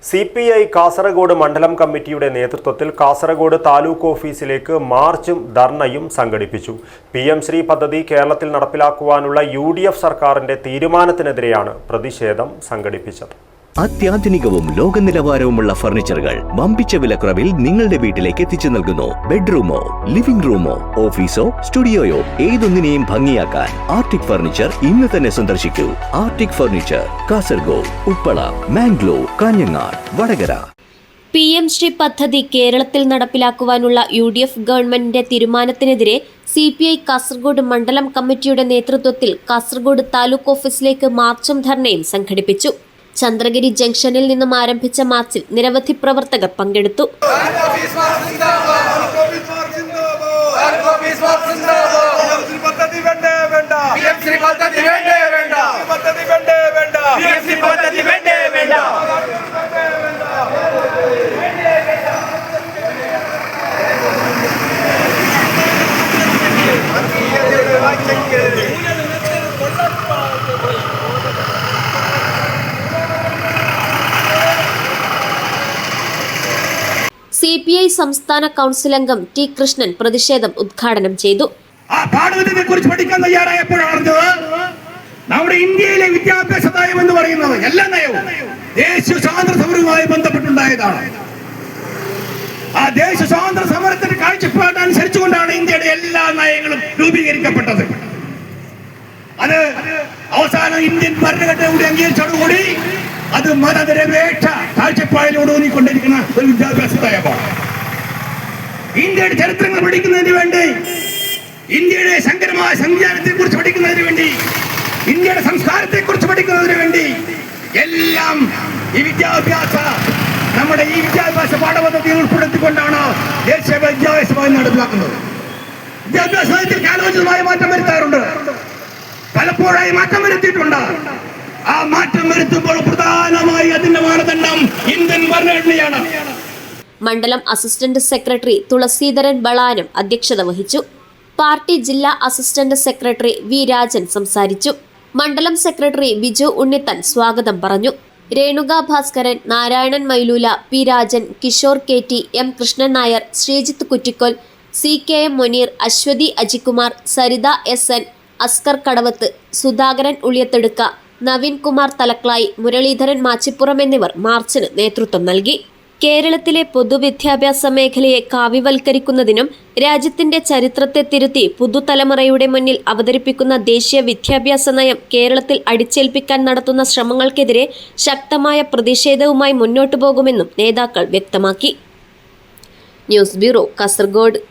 CPI Kasaragod മണ്ഡലം കമ്മിറ്റിയുടെ നേതൃത്വത്തിൽ കാസർഗോഡ് താലൂക്ക് ഓഫീസിലേക്ക് മാർച്ചും ധർണയും സംഘടിപ്പിച്ചു. PM ശ്രീ പദ്ധതി കേരളത്തിൽ നടപ്പിലാക്കുവാനുള്ള UDF സർക്കാരിന്റെ തീരുമാനത്തിനെതിരെയാണ് പ്രതിഷേധം സംഘടിപ്പിച്ചത്. അത്യാധുനികവും ലോക നിലവാരവുമുള്ള ഫർണിച്ചറുകൾ വമ്പിച്ച വിലക്കുറവിൽ നിങ്ങളുടെ വീട്ടിലേക്ക് എത്തിച്ചു നൽകുന്നു. ബെഡ്റൂമോ, ലിവിംഗ് റൂമോ, ഓഫീസോ, സ്റ്റുഡിയോയോ ഏതൊന്നിനെയും ഭംഗിയാക്കാൻ ആർട്ടിക് ഫർണിച്ചർ ഇന്ന് തന്നെ സന്ദർശിക്കൂ. Arctic furniture, Kasaragod, Uppala, Mangalore, Kanhangad, Vadakara. PM Shri പദ്ധതി കേരളത്തിൽ നടപ്പിലാക്കുവാനുള്ള UDF ഗവൺമെന്റിന്റെ തീരുമാനത്തിനെതിരെ CPI കാസർഗോഡ് മണ്ഡലം കമ്മിറ്റിയുടെ നേതൃത്വത്തിൽ കാസർഗോഡ് താലൂക്ക് ഓഫീസിലേക്ക് മാർച്ചും ധർണയും സംഘടിപ്പിച്ചു. ചന്ദ്രഗിരി ജംഗ്ഷനിൽ നിന്നും ആരംഭിച്ച മാർച്ചിൽ നിരവധി പ്രവർത്തകർ പങ്കെടുത്തു. CPI സംസ്ഥാന കൗൺസിൽ അംഗം T. കൃഷ്ണൻ പ്രതിഷേധം ഉദ്ഘാടനം ചെയ്തു. നമ്മുടെ ഇന്ത്യയിലെ വിദ്യാഭ്യാസ നയം എന്ന് പറയുന്നത് എല്ലാ നയവും ദേശീയ സ്വാതന്ത്ര്യ സമരവുമായി ബന്ധപ്പെട്ടുണ്ടായതാണ്. ആ ദേശീയ സ്വാതന്ത്ര്യ സമരത്തിന്റെ കാഴ്ചപ്പാടനുസരിച്ചുകൊണ്ടാണ് ഇന്ത്യയുടെ എല്ലാ നയങ്ങളും രൂപീകരിക്കപ്പെട്ടത്. അത് അവസാനം ഇന്ത്യൻ ഭരണഘടനയുടെ അംഗീകരിച്ചോടുകൂടി അത് മതനിരപേക്ഷ കാഴ്ചപ്പാടിലൂടെ ഊന്നിക്കൊണ്ടിരിക്കുന്ന ഒരു വിദ്യാഭ്യാസ നയമാണ്. ഇന്ത്യയുടെ ചരിത്രങ്ങൾ പഠിക്കുന്നതിന് വേണ്ടി, ഇന്ത്യയുടെ സങ്കരമായ സംവിധാനത്തെ കുറിച്ച് പഠിക്കുന്നതിന് വേണ്ടി, ഇന്ത്യയുടെ സംസ്കാരത്തെ കുറിച്ച് പഠിക്കുന്നതിന് വേണ്ടി എല്ലാം നമ്മുടെ ഈ വിദ്യാഭ്യാസ പാഠപദ്ധതിയിൽ ഉൾപ്പെടുത്തിക്കൊണ്ടാണ് ദേശീയ വിദ്യാഭ്യാസ നയം നടപ്പിലാക്കുന്നത്. വിദ്യാഭ്യാസ നയത്തിൽ കാലോചിതമായ മാറ്റം വരുത്താറുണ്ട്, പലപ്പോഴായി മാറ്റം വരുത്തിയിട്ടുണ്ട്. ആ മാറ്റം വരുത്തുമ്പോൾ പ്രധാനമായി അതിന്റെ മാനദണ്ഡം ഇന്ത്യൻ ഭരണഘടനയാണ്. മണ്ഡലം അസിസ്റ്റന്റ് സെക്രട്ടറി തുളസീധരൻ ബളാനം അധ്യക്ഷത വഹിച്ചു. പാർട്ടി ജില്ലാ അസിസ്റ്റന്റ് സെക്രട്ടറി V. രാജൻ സംസാരിച്ചു. മണ്ഡലം സെക്രട്ടറി ബിജു ഉണ്ണിത്തൻ സ്വാഗതം പറഞ്ഞു. Renuka Bhaskaran, Narayanan മൈലൂല, P. Rajan, Kishore KT, M. Krishnan Nair, Sreejith Kuttikol, CKM Muneer, Aswathy Ajikumar, Saritha SN, Askar കടവത്ത്, സുധാകരൻ ഉള്ളിയത്തെടുക്ക, നവീൻ കുമാർ തലക്ലായി, മുരളീധരൻ മാച്ചിപ്പുറം എന്നിവർ മാർച്ചിന് നേതൃത്വം നൽകി. കേരളത്തിലെ പൊതുവിദ്യാഭ്യാസ മേഖലയെ കാവ്യവൽക്കരിക്കുന്നതിനും രാജ്യത്തിന്റെ ചരിത്രത്തെ തിരുത്തി പുതുതലമുറയുടെ മുന്നിൽ അവതരിപ്പിക്കുന്ന ദേശീയ വിദ്യാഭ്യാസ നയം കേരളത്തിൽ അടിച്ചേൽപ്പിക്കാൻ നടത്തുന്ന ശ്രമങ്ങൾക്കെതിരെ ശക്തമായ പ്രതിഷേധവുമായി മുന്നോട്ടു പോകുമെന്നും നേതാക്കൾ വ്യക്തമാക്കി. News bureau, Kasaragod.